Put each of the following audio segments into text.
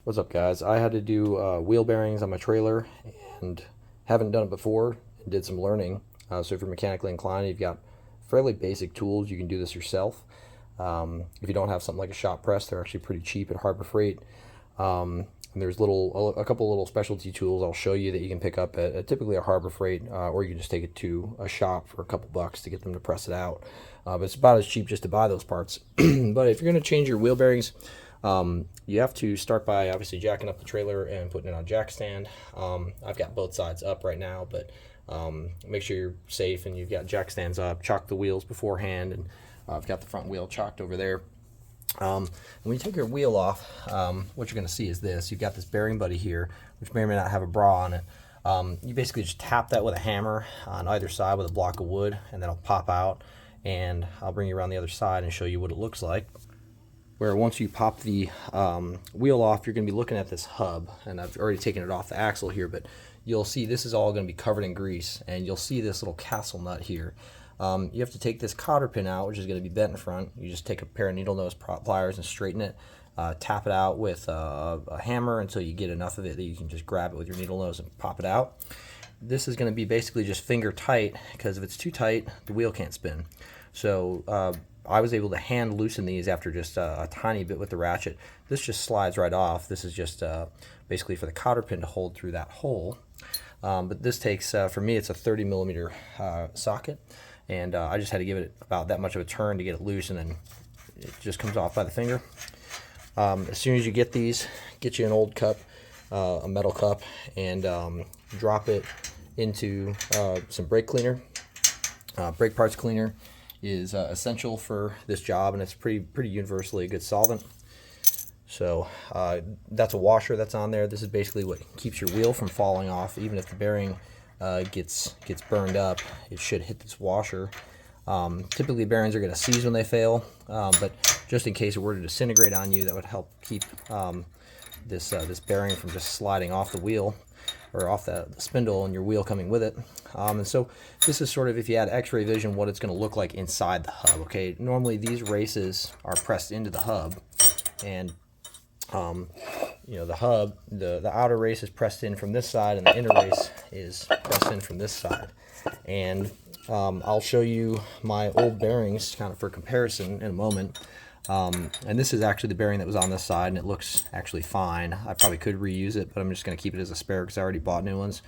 What's up, guys? I had to do wheel bearings on my trailer and haven't done it before and did some learning. So if you're mechanically inclined, you've got fairly basic tools. You can do this yourself. If you don't have something like a shop press, they're actually pretty cheap at Harbor Freight. And there's a couple little specialty tools I'll show you that you can pick up at typically a Harbor Freight, or you can just take it to a shop for a couple bucks to get them to press it out. But it's about as cheap just to buy those parts. But if you're going to change your wheel bearings, you have to start by obviously jacking up the trailer and putting it on jack stand. I've got both sides up right now, but make sure you're safe and you've got jack stands up. Chalk the wheels beforehand, and I've got the front wheel chalked over there. When you take your wheel off, what you're going to see is this. You've got this bearing buddy here, which may or may not have a bra on it. You basically just tap that with a hammer on either side with a block of wood, and then it'll pop out. And I'll bring you around the other side and show you what it looks like. Where once you pop the wheel off, you're going to be looking at this hub, and I've already taken it off the axle here, but you'll see this is all going to be covered in grease, and you'll see this little castle nut here. You have to take this cotter pin out, which is going to be bent in front. You just take a pair of needle nose pliers and straighten it, tap it out with a hammer until you get enough of it that you can just grab it with your needle nose and pop it out. This is going to be basically just finger tight, because if it's too tight, the wheel can't spin. So I was able to hand loosen these after just a tiny bit with the ratchet. This just slides right off. This is just basically for the cotter pin to hold through that hole. But this takes, for me, it's a 30 millimeter socket. And I just had to give it about that much of a turn to get it loose, and then it just comes off by the finger. As soon as you get these, get you an old cup, a metal cup, and drop it into some brake cleaner. Brake parts cleaner is essential for this job, and it's pretty universally a good solvent. So that's a washer that's on there. This is basically what keeps your wheel from falling off. Even if the bearing gets burned up, it should hit this washer. Typically bearings are going to seize when they fail, but just in case it were to disintegrate on you, that would help keep this bearing from just sliding off the wheel or off the spindle and your wheel coming with it. And so this is sort of, if you had x-ray vision, what it's going to look like inside the hub. Okay, normally these races are pressed into the hub, and you know, the hub, the outer race is pressed in from this side, and the inner race is pressed in from this side. And I'll show you my old bearings kind of for comparison in a moment. And this is actually the bearing that was on this side, and it looks actually fine. I probably could reuse it, but I'm just going to keep it as a spare because I already bought new ones.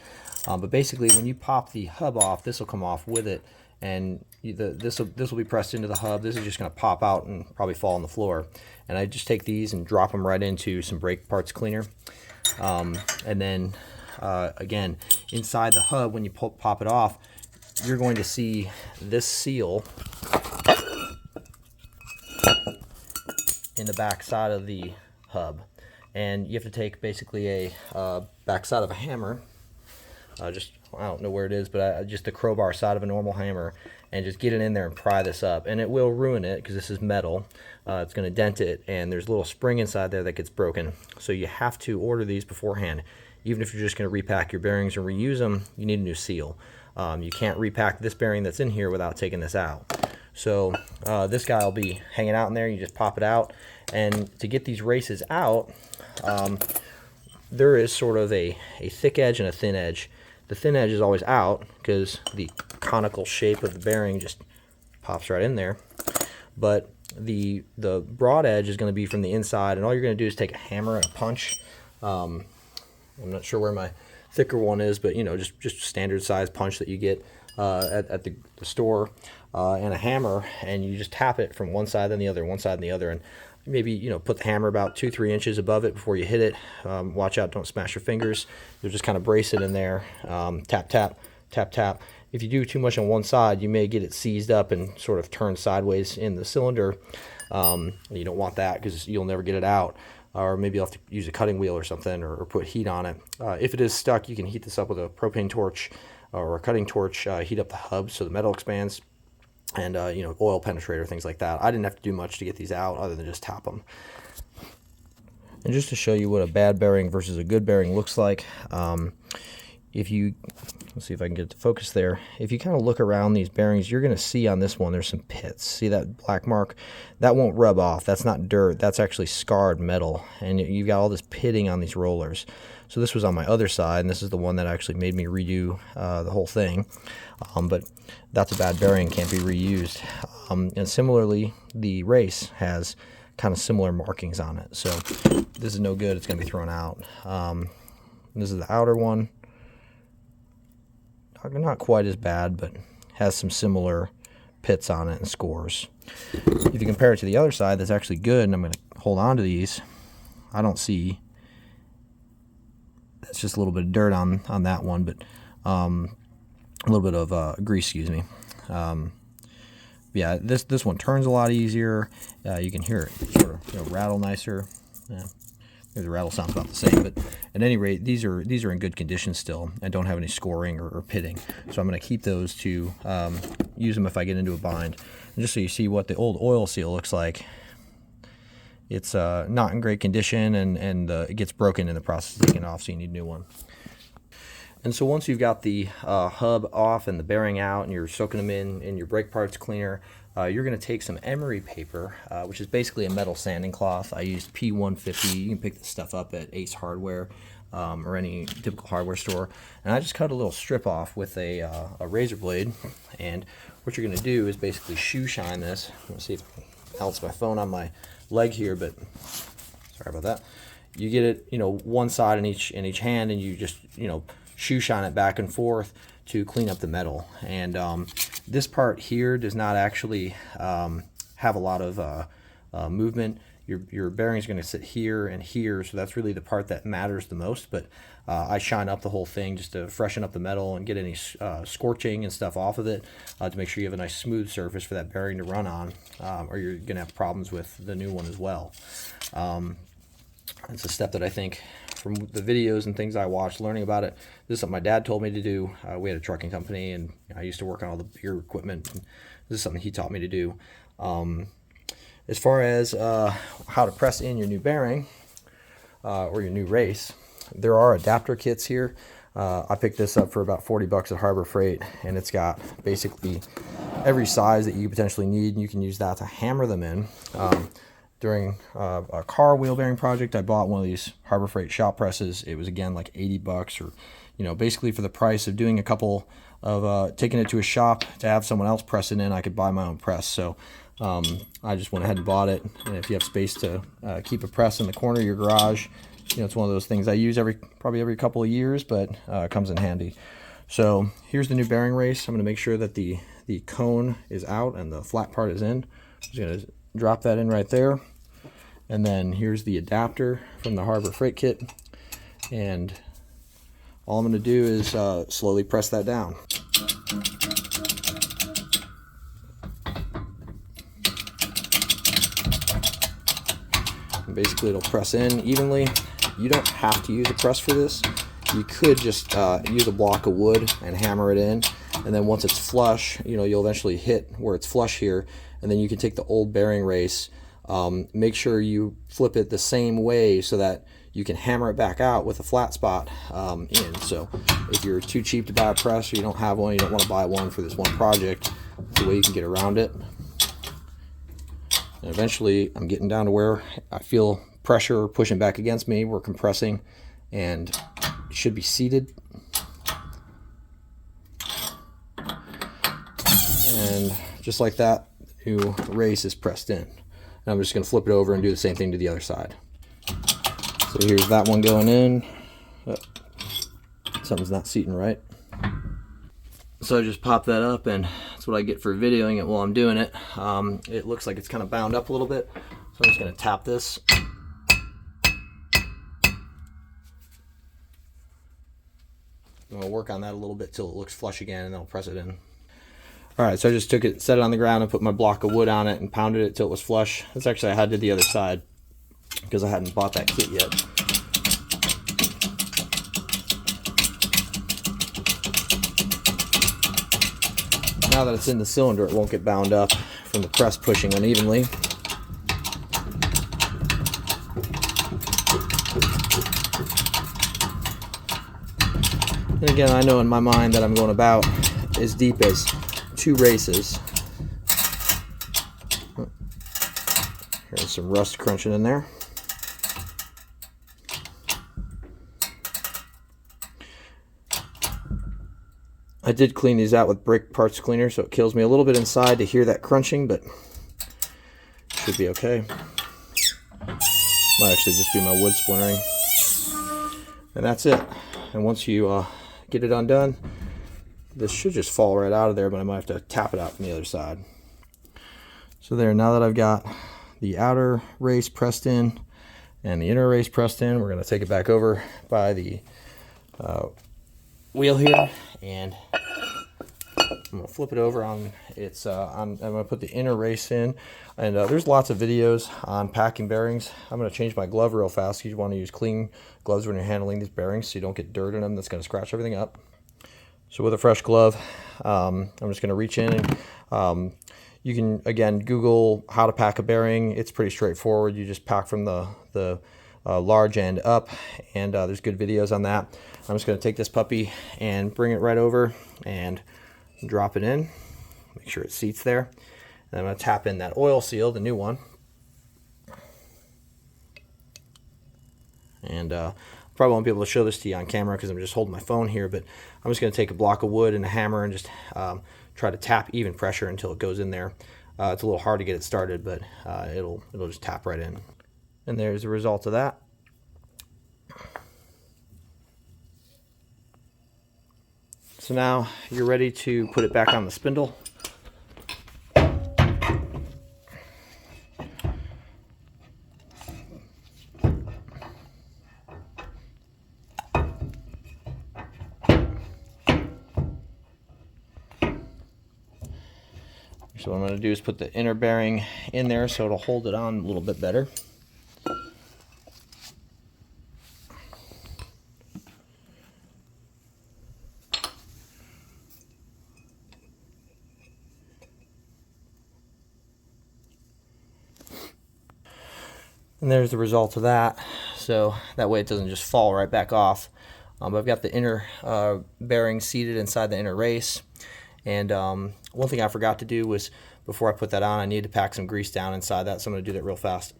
But basically, when you pop the hub off, this will come off with it, and this will be pressed into the hub. This is just going to pop out and probably fall on the floor. And I just take these and drop them right into some brake parts cleaner. And then again, inside the hub, when you pop it off, you're going to see this seal in the back side of the hub, and you have to take basically a back side of a hammer. I don't know where it is, but just the crowbar side of a normal hammer, and just get it in there and pry this up. And it will ruin it because this is metal. It's going to dent it, and there's a little spring inside there that gets broken. So you have to order these beforehand. Even if you're just going to repack your bearings and reuse them, you need a new seal. You can't repack this bearing that's in here without taking this out. So this guy will be hanging out in there. You just pop it out, and to get these races out, there is sort of a thick edge and a thin edge. The thin edge is always out because the conical shape of the bearing just pops right in there. But the broad edge is going to be from the inside, and all you're going to do is take a hammer and a punch. I'm not sure where my thicker one is, but you know, just standard size punch that you get at the store, and a hammer, and you just tap it from one side then the other, one side and the other, and maybe, you know, put the hammer about 2-3 inches above it before you hit it. Watch out, don't smash your fingers. You'll just kind of brace it in there. Tap, tap, tap, tap. If you do too much on one side, you may get it seized up and sort of turn sideways in the cylinder. You don't want that because you'll never get it out. Or maybe you'll have to use a cutting wheel or something, or put heat on it. If it is stuck, you can heat this up with a propane torch or a cutting torch. Heat up the hub so the metal expands, and you know, oil penetrator, things like that. I didn't have to do much to get these out other than just tap them. And just to show you what a bad bearing versus a good bearing looks like, if you let's see if I can get it to focus there. If you kind of look around these bearings, you're going to see on this one there's some pits. See that black mark? That won't rub off. That's not dirt. That's actually scarred metal. And you've got all this pitting on these rollers. So this was on my other side, and this is the one that actually made me redo the whole thing. But that's a bad bearing, can't be reused. And similarly, the race has kind of similar markings on it. So this is no good. It's going to be thrown out. This is the outer one. Not quite as bad, but has some similar pits on it and scores. If you compare it to the other side, that's actually good, and I'm going to hold on to these. I don't see, that's just a little bit of dirt on that one, but a little bit of grease, excuse me. Yeah, this one turns a lot easier. You can hear it sort of rattle nicer. Yeah. The rattle sounds about the same, but at any rate, these are in good condition still and don't have any scoring or pitting. So I'm going to keep those to use them if I get into a bind. And just so you see what the old oil seal looks like, it's not in great condition, and it gets broken in the process of taking it off, so you need a new one. And so once you've got the hub off and the bearing out, and you're soaking them in your brake parts cleaner, you're going to take some emery paper, which is basically a metal sanding cloth. I used P150. You can pick this stuff up at Ace Hardware or any typical hardware store. And I just cut a little strip off with a razor blade. And what you're going to do is basically shoe shine this. I'm going to see if I can balance my phone on my leg here, but sorry about that. You get it, one side in each hand, and you just, shoe shine it back and forth to clean up the metal. And this part here does not actually have a lot of movement. Your bearing's going to sit here and here, so that's really the part that matters the most. But I shine up the whole thing just to freshen up the metal and get any scorching and stuff off of it, to make sure you have a nice smooth surface for that bearing to run on, or you're going to have problems with the new one as well. It's a step that I think, from the videos and things I watched learning about it, this is something my dad told me to do. We had a trucking company, and I used to work on all the bigger equipment, and this is something he taught me to do. As far as how to press in your new bearing or your new race, there are adapter kits here. I picked this up for about 40 bucks at Harbor Freight, and it's got basically every size that you potentially need, and you can use that to hammer them in. During a car wheel bearing project, I bought one of these Harbor Freight shop presses. It was, again, like 80 bucks, or basically for the price of doing a couple of taking it to a shop to have someone else press it in, I could buy my own press. So I just went ahead and bought it. And if you have space to keep a press in the corner of your garage, it's one of those things I use probably every couple of years, but it comes in handy. So here's the new bearing race. I'm going to make sure that the cone is out and the flat part is in. I'm just going to drop that in right there. And then here's the adapter from the Harbor Freight kit. And all I'm going to do is slowly press that down. And basically it'll press in evenly. You don't have to use a press for this. You could just use a block of wood and hammer it in. And then once it's flush, you'll eventually hit where it's flush here. And then you can take the old bearing race, make sure you flip it the same way so that you can hammer it back out with a flat spot in. So if you're too cheap to buy a press, or you don't have one, you don't want to buy one for this one project, that's the way you can get around it. And eventually I'm getting down to where I feel pressure pushing back against me. We're compressing, and it should be seated. And just like that, new race is pressed in. And I'm just going to flip it over and do the same thing to the other side. So here's that one going in. Oh, something's not seating right. So I just pop that up, and that's what I get for videoing it while I'm doing it. It looks like it's kind of bound up a little bit, so I'm just going to tap this. I'm going to work on that a little bit till it looks flush again, and then I'll press it in. Alright, so I just took it, set it on the ground, and put my block of wood on it and pounded it till it was flush. That's actually, I had to do the other side because I hadn't bought that kit yet. Now that it's in the cylinder, it won't get bound up from the press pushing unevenly. And again, I know in my mind that I'm going about as deep as 2 races. There's some rust crunching in there. I did clean these out with brake parts cleaner, so it kills me a little bit inside to hear that crunching, but should be okay. Might actually just be my wood splintering. And that's it. And once you get it undone, this should just fall right out of there, but I might have to tap it out from the other side. So there, now that I've got the outer race pressed in and the inner race pressed in, we're going to take it back over by the wheel here, and I'm going to flip it over on its, I'm going to put the inner race in, and there's lots of videos on packing bearings. I'm going to change my glove real fast because you want to use clean gloves when you're handling these bearings so you don't get dirt in them that's going to scratch everything up. So with a fresh glove, I'm just going to reach in and you can, again, Google how to pack a bearing. It's pretty straightforward. You just pack from the large end up, and there's good videos on that. I'm just going to take this puppy and bring it right over and drop it in. Make sure it seats there. And I'm going to tap in that oil seal, the new one. And probably won't be able to show this to you on camera because I'm just holding my phone here, but I'm just going to take a block of wood and a hammer and just try to tap even pressure until it goes in there. It's a little hard to get it started, but it'll just tap right in. And there's the result of that. So now you're ready to put it back on the spindle. So what I'm going to do is put the inner bearing in there so it'll hold it on a little bit better. And there's the result of that. So that way it doesn't just fall right back off. But I've got the inner bearing seated inside the inner race. And one thing I forgot to do was, before I put that on, I need to pack some grease down inside that, so I'm going to do that real fast.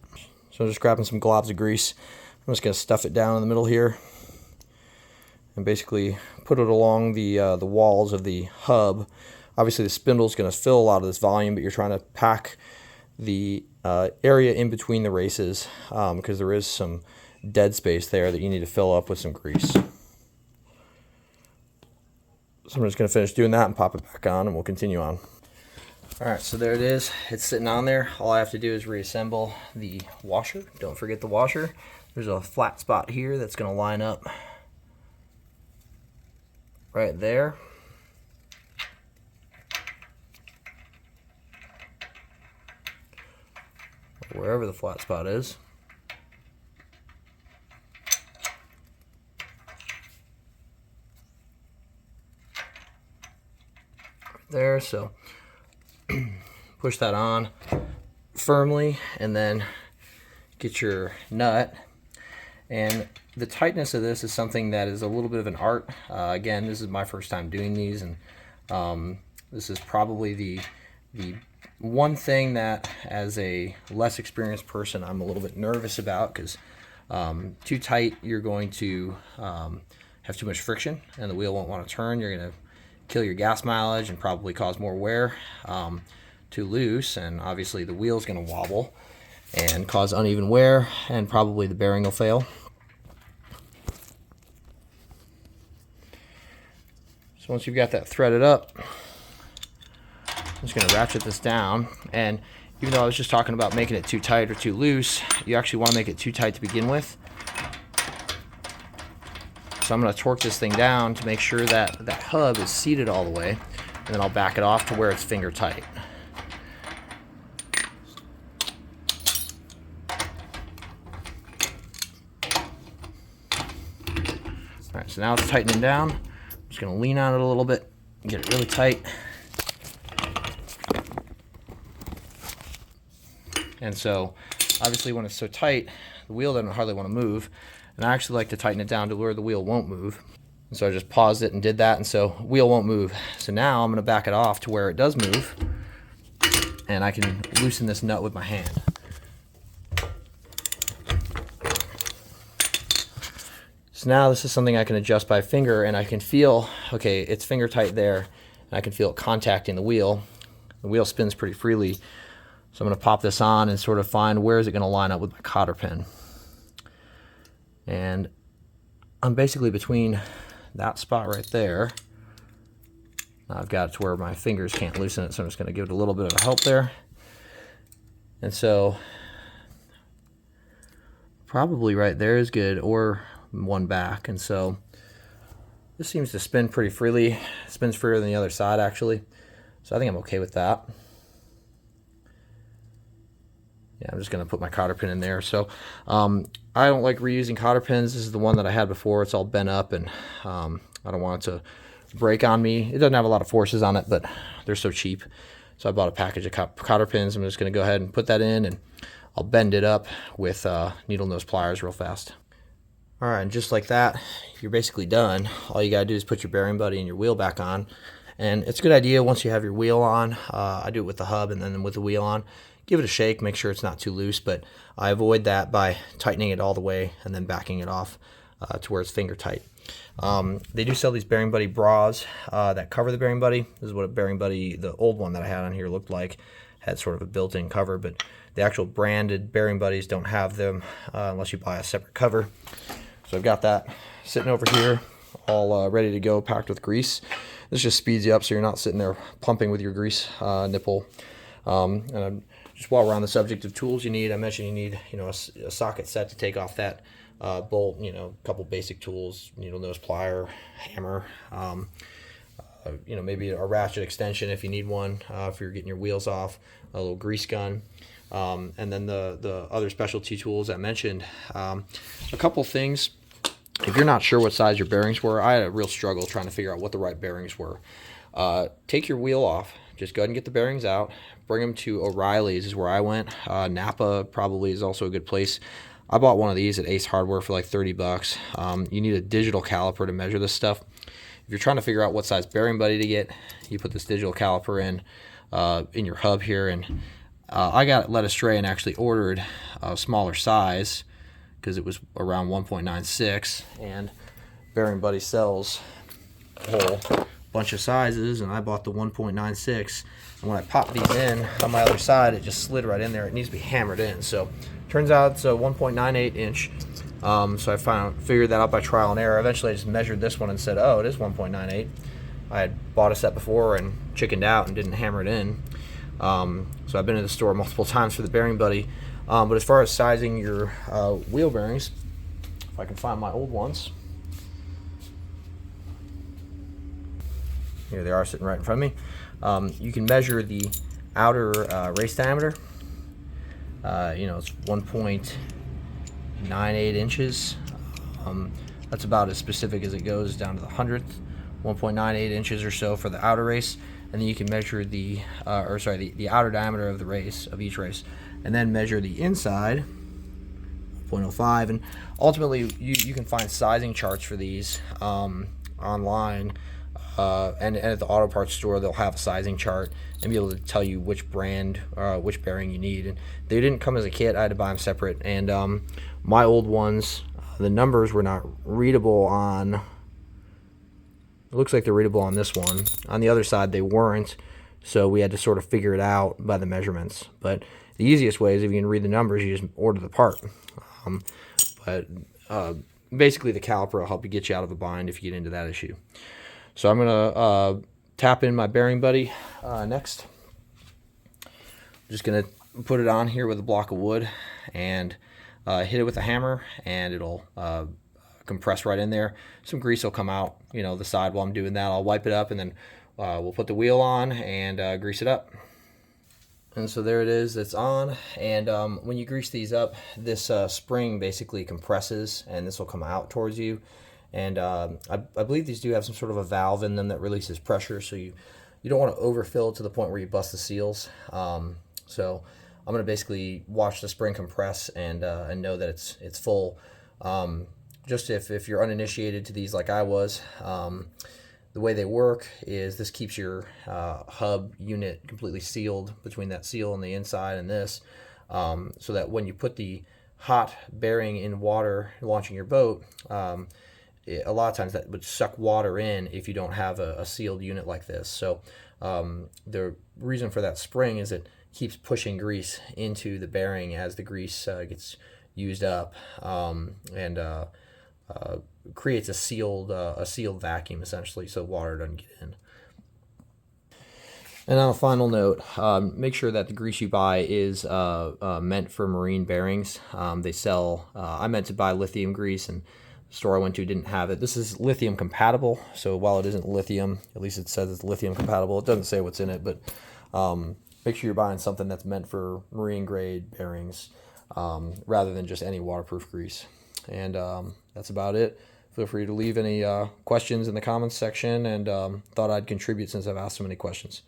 So I'm just grabbing some globs of grease. I'm just going to stuff it down in the middle here and basically put it along the walls of the hub. Obviously the spindle is going to fill a lot of this volume, but you're trying to pack the area in between the races because there is some dead space there that you need to fill up with some grease. So I'm just going to finish doing that and pop it back on, and we'll continue on. Alright, so there it is. It's sitting on there. All I have to do is reassemble the washer. Don't forget the washer. There's a flat spot here that's going to line up right there. Wherever the flat spot is. There, so push that on firmly and then get your nut. And the tightness of this is something that is a little bit of an art. Again, this is my first time doing these, and this is probably the one thing that, as a less experienced person, I'm a little bit nervous about, because too tight, you're going to have too much friction and the wheel won't want to turn. You're going to kill your gas mileage and probably cause more wear. Too loose, and obviously the wheel's going to wobble and cause uneven wear, and probably the bearing will fail. So once you've got that threaded up, I'm just going to ratchet this down. And even though I was just talking about making it too tight or too loose, you actually want to make it too tight to begin with. So I'm going to torque this thing down to make sure that that hub is seated all the way, and then I'll back it off to where it's finger tight. Alright, so now it's tightening down. I'm just going to lean on it a little bit and get it really tight. And so, obviously when it's so tight, the wheel doesn't hardly want to move. And I actually like to tighten it down to where the wheel won't move. And so I just paused it and did that, and so wheel won't move. So now I'm going to back it off to where it does move, and I can loosen this nut with my hand. So now this is something I can adjust by finger, and I can feel, okay, it's finger tight there, and I can feel it contacting the wheel. The wheel spins pretty freely. So I'm going to pop this on and sort of find where is it going to line up with my cotter pin. And I'm basically between that spot right there. I've got it to where my fingers can't loosen it, so I'm just going to give it a little bit of a help there. And so probably right there is good, or one back. And so this seems to spin pretty freely. It spins freer than the other side, actually. So I think I'm okay with that. Yeah, I'm just going to put my cotter pin in there. So I don't like reusing cotter pins. This is the one that I had before. It's all bent up, and I don't want it to break on me. It doesn't have a lot of forces on it, but they're so cheap. So I bought a package of cotter pins. I'm just going to go ahead and put that in, and I'll bend it up with needle nose pliers real fast. All right, and just like that, you're basically done. All you got to do is put your bearing buddy and your wheel back on. And it's a good idea once you have your wheel on. I do it with the hub and then with the wheel on. Give it a shake, make sure it's not too loose, but I avoid that by tightening it all the way and then backing it off to where it's finger tight. They do sell these Bearing Buddy bras that cover the Bearing Buddy. This is what a Bearing Buddy, the old one that I had on here, looked like. Had sort of a built-in cover, but the actual branded Bearing Buddies don't have them unless you buy a separate cover. So I've got that sitting over here, all ready to go, packed with grease. This just speeds you up so you're not sitting there pumping with your grease nipple. And just while we're on the subject of tools you need, I mentioned you need, a socket set to take off that bolt, a couple basic tools, needle nose plier, hammer, maybe a ratchet extension if you need one, if you're getting your wheels off, a little grease gun. And then the other specialty tools I mentioned. A couple things. If you're not sure what size your bearings were, I had a real struggle trying to figure out what the right bearings were. Take your wheel off. Just go ahead and get the bearings out. Bring them to O'Reilly's is where I went. Napa probably is also a good place. I bought one of these at Ace Hardware for like $30. You need a digital caliper to measure this stuff. If you're trying to figure out what size bearing buddy to get, you put this digital caliper in your hub here. And I got led astray and actually ordered a smaller size because it was around 1.96, and Bearing Buddy sells a whole bunch of sizes, and I bought the 1.96, and when I popped these in on my other side, it just slid right in there. It needs to be hammered in. So turns out it's a 1.98 inch. So I figured that out by trial and error. Eventually I just measured this one and said, oh, it is 1.98. I had bought a set before and chickened out and didn't hammer it in. So I've been to the store multiple times for the Bearing Buddy. But as far as sizing your wheel bearings, if I can find my old ones, here they are sitting right in front of me. You can measure the outer race diameter. It's 1.98 inches. That's about as specific as it goes down to the 100th. 1.98 inches or so for the outer race, and then you can measure the outer diameter of the race, of each race, and then measure the inside, 0.05. And ultimately you can find sizing charts for these online, and at the auto parts store they'll have a sizing chart and be able to tell you which brand, which bearing you need. And they didn't come as a kit. I had to buy them separate, and my old ones, the numbers were not readable on, it looks like they're readable on this one. On the other side they weren't, so we had to sort of figure it out by the measurements. But the easiest way is if you can read the numbers, you just order the part. Basically the caliper will help you get you out of a bind if you get into that issue. So I'm going to tap in my Bearing Buddy next. I'm just going to put it on here with a block of wood and hit it with a hammer, and it'll compress right in there. Some grease will come out, the side while I'm doing that. I'll wipe it up, and then we'll put the wheel on and grease it up. And so there it is, it's on. And when you grease these up, this spring basically compresses, and this will come out towards you. And I believe these do have some sort of a valve in them that releases pressure, so you don't want to overfill it to the point where you bust the seals. So I'm going to basically watch the spring compress and know that it's full. just if you're uninitiated to these like I was, the way they work is this keeps your hub unit completely sealed between that seal on the inside and this, so that when you put the hot bearing in water launching your boat, a lot of times that would suck water in if you don't have a sealed unit like this. So the reason for that spring is it keeps pushing grease into the bearing as the grease gets used up, and creates a sealed vacuum essentially, so water doesn't get in. And on a final note, make sure that the grease you buy is meant for marine bearings. They sell, I meant to buy lithium grease, and the store I went to didn't have it. This is lithium compatible, so while it isn't lithium, at least it says it's lithium compatible. It doesn't say what's in it, but make sure you're buying something that's meant for marine grade bearings, rather than just any waterproof grease. And that's about it. Feel free to leave any questions in the comments section, and thought I'd contribute since I've asked so many questions.